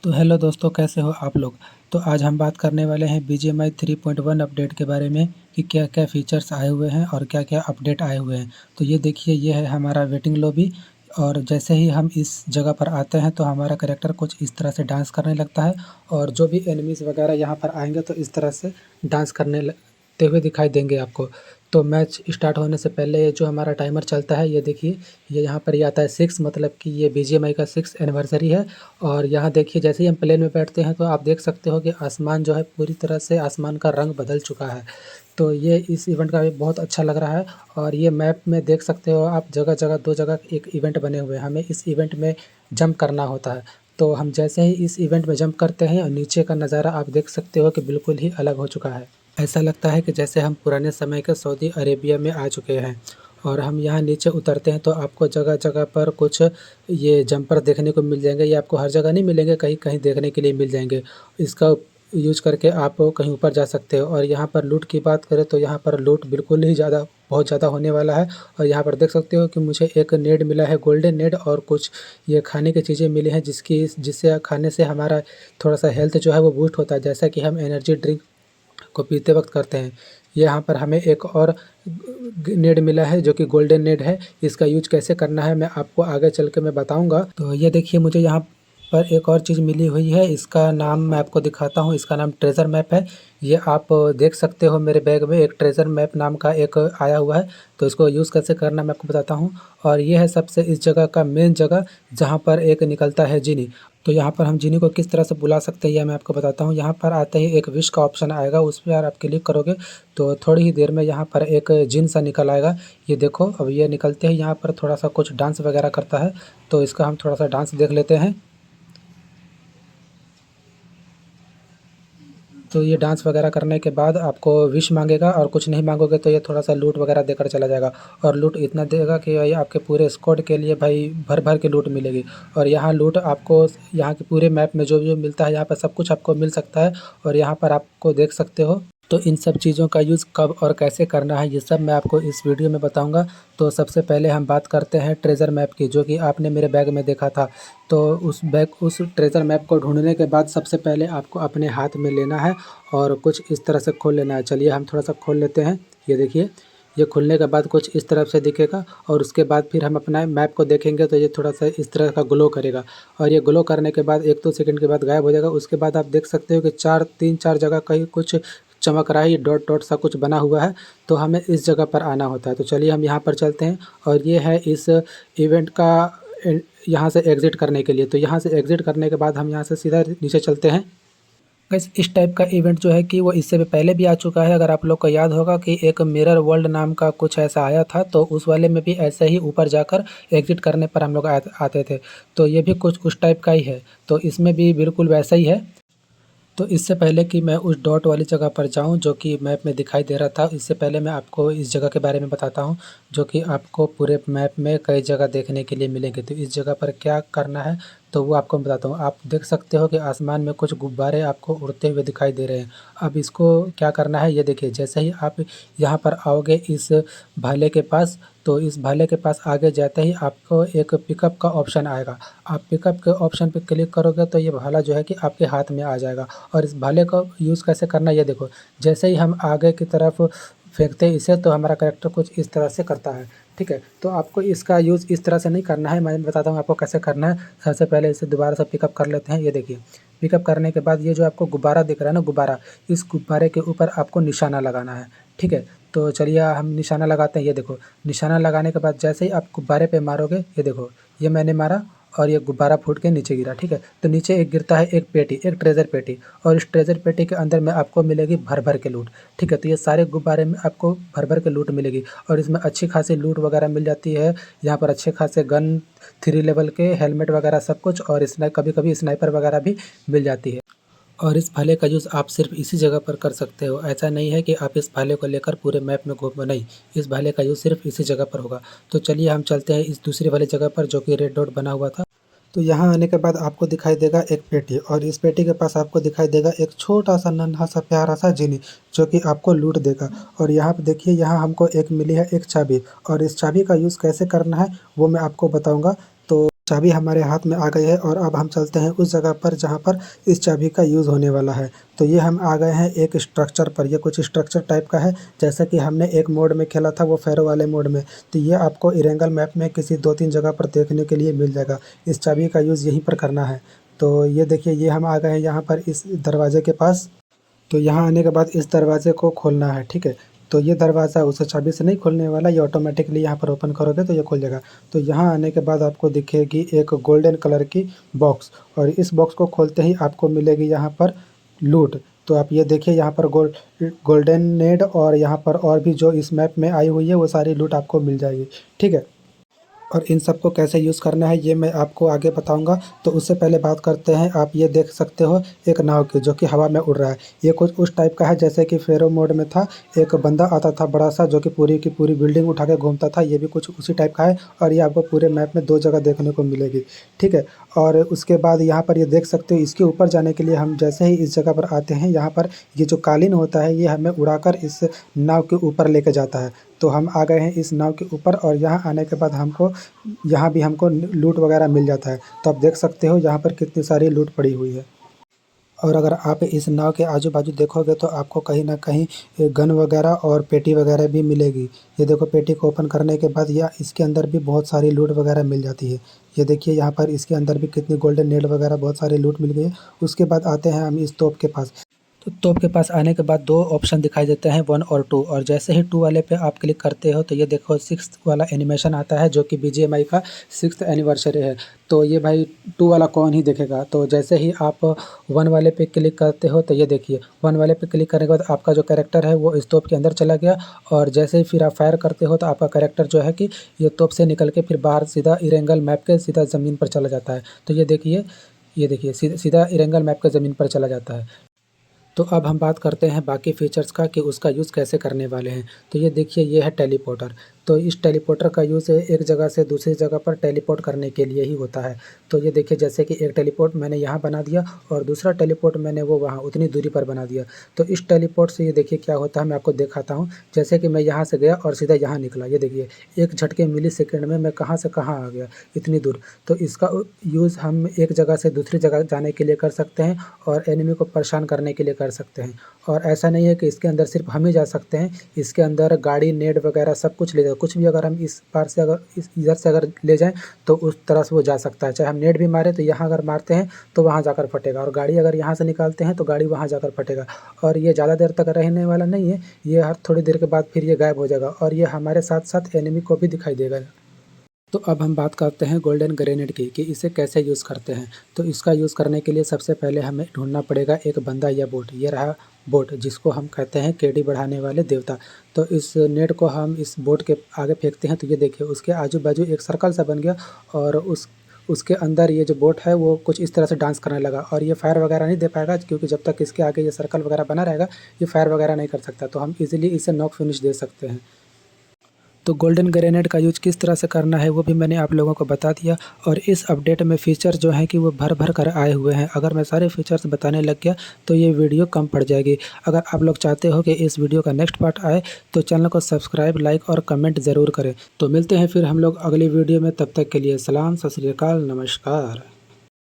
तो हेलो दोस्तों, कैसे हो आप लोग। तो आज हम बात करने वाले हैं BGMI 3.1 अपडेट के बारे में कि क्या क्या फ़ीचर्स आए हुए हैं और क्या क्या अपडेट आए हुए हैं। तो ये देखिए, ये है हमारा वेटिंग लॉबी। और जैसे ही हम इस जगह पर आते हैं तो हमारा कैरेक्टर कुछ इस तरह से डांस करने लगता है। और जो भी एनिमीज़ वगैरह यहाँ पर आएंगे तो इस तरह से डांस करने लगते हुए दिखाई देंगे आपको। तो मैच स्टार्ट होने से पहले ये जो हमारा टाइमर चलता है, ये देखिए, ये यहाँ पर ये आता है 6, मतलब कि ये BGMI का 6 एनिवर्सरी है। और यहाँ देखिए, जैसे ही हम प्लेन में बैठते हैं तो आप देख सकते हो कि आसमान जो है पूरी तरह से आसमान का रंग बदल चुका है। तो ये इस इवेंट का भी बहुत अच्छा लग रहा है। और ये मैप में देख सकते हो आप, जगह जगह 2 जगह एक इवेंट बने हुए हैं। हमें इस इवेंट में जंप करना होता है। तो हम जैसे ही इस इवेंट में जंप करते हैं और नीचे का नज़ारा आप देख सकते हो कि बिल्कुल ही अलग हो चुका है। ऐसा लगता है कि जैसे हम पुराने समय के सऊदी अरेबिया में आ चुके हैं। और हम यहाँ नीचे उतरते हैं तो आपको जगह जगह पर कुछ ये जंपर देखने को मिल जाएंगे। ये आपको हर जगह नहीं मिलेंगे, कहीं कहीं देखने के लिए मिल जाएंगे। इसका यूज करके आप कहीं ऊपर जा सकते हो। और यहाँ पर लूट की बात करें तो यहाँ पर लूट बिल्कुल ही बहुत ज़्यादा होने वाला है। और यहाँ पर देख सकते हो कि मुझे एक नेड मिला है, गोल्डन नेड, और कुछ ये खाने की चीज़ें मिली हैं जिससे खाने से हमारा थोड़ा सा हेल्थ जो है वो बूस्ट होता है, जैसा कि हम एनर्जी ड्रिंक को पीते वक्त करते हैं। यहाँ पर हमें एक और नेड मिला है जो कि गोल्डन नेड है। इसका यूज कैसे करना है मैं आपको आगे चल के मैं बताऊँगा। तो ये देखिए, मुझे यहाँ पर एक और चीज़ मिली हुई है। इसका नाम मैं आपको दिखाता हूँ। इसका नाम ट्रेजर मैप है। ये आप देख सकते हो, मेरे बैग में एक ट्रेजर मैप नाम का एक आया हुआ है। तो इसको यूज़ कैसे करना मैं आपको बताता हूँ। और ये है सबसे इस जगह का मेन जगह, जहाँ पर एक निकलता है जिनी। तो यहाँ पर हम जिनी को किस तरह से बुला सकते हैं यह मैं आपको बताता हूँ। यहाँ पर आते ही एक विश का ऑप्शन आएगा, उस पर आप क्लिक करोगे तो थोड़ी ही देर में यहाँ पर एक जिन सा निकल आएगा। ये देखो, अब ये निकलते ही यहाँ पर थोड़ा सा कुछ डांस वगैरह करता है। तो इसका हम थोड़ा सा डांस देख लेते हैं। तो ये डांस वगैरह करने के बाद आपको विश मांगेगा, और कुछ नहीं मांगोगे तो ये थोड़ा सा लूट वगैरह देकर चला जाएगा। और लूट इतना देगा कि ये आपके पूरे स्क्वाड के लिए भाई भर भर के लूट मिलेगी। और यहाँ लूट आपको यहाँ के पूरे मैप में जो जो मिलता है यहाँ पर सब कुछ आपको मिल सकता है। और यहाँ पर आपको देख सकते हो। तो इन सब चीज़ों का यूज़ कब और कैसे करना है ये सब मैं आपको इस वीडियो में बताऊंगा। तो सबसे पहले हम बात करते हैं ट्रेजर मैप की, जो कि आपने मेरे बैग में देखा था। तो उस ट्रेजर मैप को ढूंढने के बाद सबसे पहले आपको अपने हाथ में लेना है और कुछ इस तरह से खोल लेना है। चलिए हम थोड़ा सा खोल लेते हैं। ये देखिए, ये खुलने के बाद कुछ इस तरफ से दिखेगा। और उसके बाद फिर हम अपना मैप को देखेंगे तो ये थोड़ा सा इस तरह का ग्लो करेगा। और ये ग्लो करने के बाद 1-2 सेकंड के बाद गायब हो जाएगा। उसके बाद आप देख सकते हो कि 3-4 जगह कहीं कुछ चमक रहा है, ये डॉट डॉट सा कुछ बना हुआ है। तो हमें इस जगह पर आना होता है। तो चलिए हम यहाँ पर चलते हैं। और ये है इस इवेंट का यहाँ से एग्ज़िट करने के लिए। तो यहाँ से एग्ज़िट करने के बाद हम यहाँ से सीधा नीचे चलते हैं। गाइस, इस टाइप का इवेंट जो है कि वो इससे भी पहले भी आ चुका है। अगर आप लोग को याद होगा कि एक मिरर वर्ल्ड नाम का कुछ ऐसा आया था, तो उस वाले में भी ऐसे ही ऊपर जाकर एग्ज़िट करने पर हम लोग आते थे। तो ये भी कुछ उस टाइप का ही है। तो इसमें भी बिल्कुल वैसा ही है। तो इससे पहले कि मैं उस डॉट वाली जगह पर जाऊं जो कि मैप में दिखाई दे रहा था, इससे पहले मैं आपको इस जगह के बारे में बताता हूं, जो कि आपको पूरे मैप में कई जगह देखने के लिए मिलेंगे। तो इस जगह पर क्या करना है तो वो आपको मैं बताता हूँ। आप देख सकते हो कि आसमान में कुछ गुब्बारे आपको उड़ते हुए दिखाई दे रहे हैं। अब इसको क्या करना है ये देखिए, जैसे ही आप यहाँ पर आओगे इस भाले के पास, तो इस भाले के पास आगे जाते ही आपको एक पिकअप का ऑप्शन आएगा। आप पिकअप के ऑप्शन पर क्लिक करोगे तो ये भाला जो है कि आपके हाथ में आ जाएगा। और इस भाले को यूज़ कैसे करना है ये देखो, जैसे ही हम आगे की तरफ फेंकते हैं इसे तो हमारा कैरेक्टर कुछ इस तरह से करता है। ठीक है, तो आपको इसका यूज़ इस तरह से नहीं करना है, मैं बताता हूँ आपको कैसे करना है। सबसे पहले इसे दोबारा से पिकअप कर लेते हैं। ये देखिए, पिकअप करने के बाद ये जो आपको गुब्बारा दिख रहा है ना, गुब्बारा, इस गुब्बारे के ऊपर आपको निशाना लगाना है। ठीक है, तो चलिए हम निशाना लगाते हैं। ये देखो, निशाना लगाने के बाद जैसे ही आप गुब्बारे पे मारोगे, ये देखो, ये मैंने मारा और ये गुब्बारा फूट के नीचे गिरा। ठीक है, तो नीचे एक गिरता है एक पेटी, एक ट्रेजर पेटी। और इस ट्रेजर पेटी के अंदर में आपको मिलेगी भर भर के लूट। ठीक है, तो ये सारे गुब्बारे में आपको भर भर के लूट मिलेगी। और इसमें अच्छी खासी लूट वगैरह मिल जाती है। यहाँ पर अच्छे खासे गन, 3 लेवल के हेलमेट वगैरह सब कुछ, और कभी कभी स्नाइपर वगैरह भी मिल जाती है। और इस भाले का यूज़ आप सिर्फ इसी जगह पर कर सकते हो। ऐसा नहीं है कि आप इस भाले को लेकर पूरे मैप में घूमो, नहीं, इस भाले का यूज़ सिर्फ इसी जगह पर होगा। तो चलिए हम चलते हैं इस दूसरी वाली जगह पर जो कि रेड डॉट बना हुआ था। तो यहाँ आने के बाद आपको दिखाई देगा एक पेटी, और इस पेटी के पास आपको दिखाई देगा एक छोटा सा नन्हा सा प्यारा सा जिनी, जो कि आपको लूट देगा। और यहाँ पे देखिए, यहाँ हमको एक मिली है एक चाबी, और इस चाबी का यूज़ कैसे करना है वो मैं आपको बताऊँगा। तो चाबी हमारे हाथ में आ गई है और अब हम चलते हैं उस जगह पर जहाँ पर इस चाबी का यूज़ होने वाला है। तो ये हम आ गए हैं एक स्ट्रक्चर पर। ये कुछ स्ट्रक्चर टाइप का है, जैसा कि हमने एक मोड में खेला था वो फेरो वाले मोड में। तो ये आपको इरेंगल मैप में किसी 2-3 जगह पर देखने के लिए मिल जाएगा। इस चाबी का यूज़ यहीं पर करना है। तो ये देखिए, ये हम आ गए हैं यहाँ पर इस दरवाजे के पास। तो यहाँ आने के बाद इस दरवाजे को खोलना है, ठीक है। तो ये दरवाज़ा उस चाबी से नहीं खोलने वाला, ये ऑटोमेटिकली यहाँ पर ओपन करोगे तो ये खुल जाएगा। तो यहाँ आने के बाद आपको दिखेगी एक गोल्डन कलर की बॉक्स, और इस बॉक्स को खोलते ही आपको मिलेगी यहाँ पर लूट। तो आप ये देखिए, यहाँ पर गोल्डन नेड और यहाँ पर और भी जो इस मैप में आई हुई है वो सारी लूट आपको मिल जाएगी, ठीक है। और इन सब को कैसे यूज़ करना है ये मैं आपको आगे बताऊंगा। तो उससे पहले बात करते हैं, आप ये देख सकते हो एक नाव की, जो कि हवा में उड़ रहा है। ये कुछ उस टाइप का है जैसे कि फेरो मोड में था, एक बंदा आता था बड़ा सा जो कि पूरी की पूरी बिल्डिंग उठा के घूमता था। ये भी कुछ उसी टाइप का है, और ये आपको पूरे मैप में 2 जगह देखने को मिलेगी, ठीक है। और उसके बाद यहाँ पर ये देख सकते हो, इसके ऊपर जाने के लिए हम जैसे ही इस जगह पर आते हैं, यहाँ पर ये जो कालीन होता है ये हमें उड़ाकर इस नाव के ऊपर लेके जाता है। तो हम आ गए हैं इस नाव के ऊपर, और यहाँ आने के बाद यहाँ भी हमको लूट वगैरह मिल जाता है। तो आप देख सकते हो यहाँ पर कितनी सारी लूट पड़ी हुई है। और अगर आप इस नाव के आजू बाजू देखोगे तो आपको कहीं ना कहीं गन वगैरह और पेटी वगैरह भी मिलेगी। ये देखो, पेटी को ओपन करने के बाद या इसके अंदर भी बहुत सारी लूट वगैरह मिल जाती है। ये देखिए, यहाँ पर इसके अंदर भी कितनी गोल्डन नेड वगैरह बहुत सारी लूट मिल गई है। उसके बाद आते हैं हम इस तोप के पास। तो तोप के पास आने के बाद 2 ऑप्शन दिखाई देते हैं, 1 और 2। और जैसे ही 2 वाले पे आप क्लिक करते हो तो ये देखो 6th वाला एनिमेशन आता है, जो कि बीजीएमआई का 6th एनिवर्सरी है। तो ये भाई 2 वाला कौन ही देखेगा। तो जैसे ही आप 1 वाले पे क्लिक करते हो तो ये देखिए, 1 वाले पे क्लिक करने के बाद आपका जो कैरेक्टर है वो इस तोप के अंदर चला गया। और जैसे ही फिर आप फायर करते हो तो आपका कैरेक्टर जो है कि ये तोप से निकल के फिर बाहर सीधा इरेंगल मैप के सीधा ज़मीन पर चला जाता है। तो ये देखिए, सीधा इरेंगल मैप के ज़मीन पर चला जाता है। तो अब हम बात करते हैं बाकी फ़ीचर्स का कि उसका यूज़ कैसे करने वाले हैं। तो ये देखिए, ये है टेलीपोर्टर। तो इस टेलीपोर्टर का यूज़ एक जगह से दूसरी जगह पर टेलीपोर्ट करने के लिए ही होता है। तो ये देखिए, जैसे कि एक टेलीपोर्ट मैंने यहाँ बना दिया और दूसरा टेलीपोर्ट मैंने वो वहाँ उतनी दूरी पर बना दिया। तो इस टेलीपोर्ट से ये देखिए क्या होता है, मैं आपको दिखाता हूँ। जैसे कि मैं यहाँ से गया और सीधा यहाँ निकला, ये देखिए एक झटके मिलीसेकंड में मैं कहाँ से कहाँ आ गया, इतनी दूर। तो इसका यूज़ हम एक जगह से दूसरी जगह जाने के लिए कर सकते हैं और एनिमी को परेशान करने के लिए कर सकते हैं। और ऐसा नहीं है कि इसके अंदर सिर्फ हम ही जा सकते हैं, इसके अंदर गाड़ी, नेड वगैरह सब कुछ ले जाओ। कुछ भी अगर हम इस पार से अगर इधर से अगर ले जाएँ तो उस तरह से वो जा सकता है। चाहे हम नेड भी मारें तो यहाँ अगर मारते हैं तो वहाँ जाकर फटेगा, और गाड़ी अगर यहाँ से निकालते हैं तो गाड़ी वहाँ जाकर फटेगा। और ये ज़्यादा देर तक रहने वाला नहीं है, ये हर थोड़ी देर के बाद फिर ये गायब हो जाएगा, और ये हमारे साथ साथ एनिमी को भी दिखाई देगा। तो अब हम बात करते हैं गोल्डन ग्रेनेड की कि इसे कैसे यूज़ करते हैं। तो इसका यूज़ करने के लिए सबसे पहले हमें ढूंढना पड़ेगा एक बंदा या बोट। ये रहा बोट, जिसको हम कहते हैं केडी बढ़ाने वाले देवता। तो इस नेट को हम इस बोट के आगे फेंकते हैं तो ये देखिए उसके आजू बाजू एक सर्कल सा बन गया, और उसके अंदर ये जो बोट है वो कुछ इस तरह से डांस करने लगा। और ये फायर वगैरह नहीं दे पाएगा, क्योंकि जब तक इसके आगे ये सर्कल वगैरह बना रहेगा ये फायर वगैरह नहीं कर सकता। तो हम इजीली इसे नॉक फिनिश दे सकते हैं। तो गोल्डन ग्रेनेड का यूज़ किस तरह से करना है वो भी मैंने आप लोगों को बता दिया। और इस अपडेट में फ़ीचर जो हैं कि वो भर भर कर आए हुए हैं। अगर मैं सारे फ़ीचर्स बताने लग गया तो ये वीडियो कम पड़ जाएगी। अगर आप लोग चाहते हो कि इस वीडियो का नेक्स्ट पार्ट आए तो चैनल को सब्सक्राइब, लाइक और कमेंट ज़रूर करें। तो मिलते हैं फिर हम लोग अगली वीडियो में, तब तक के लिए सलाम, सत श्री अकाल, नमस्कार।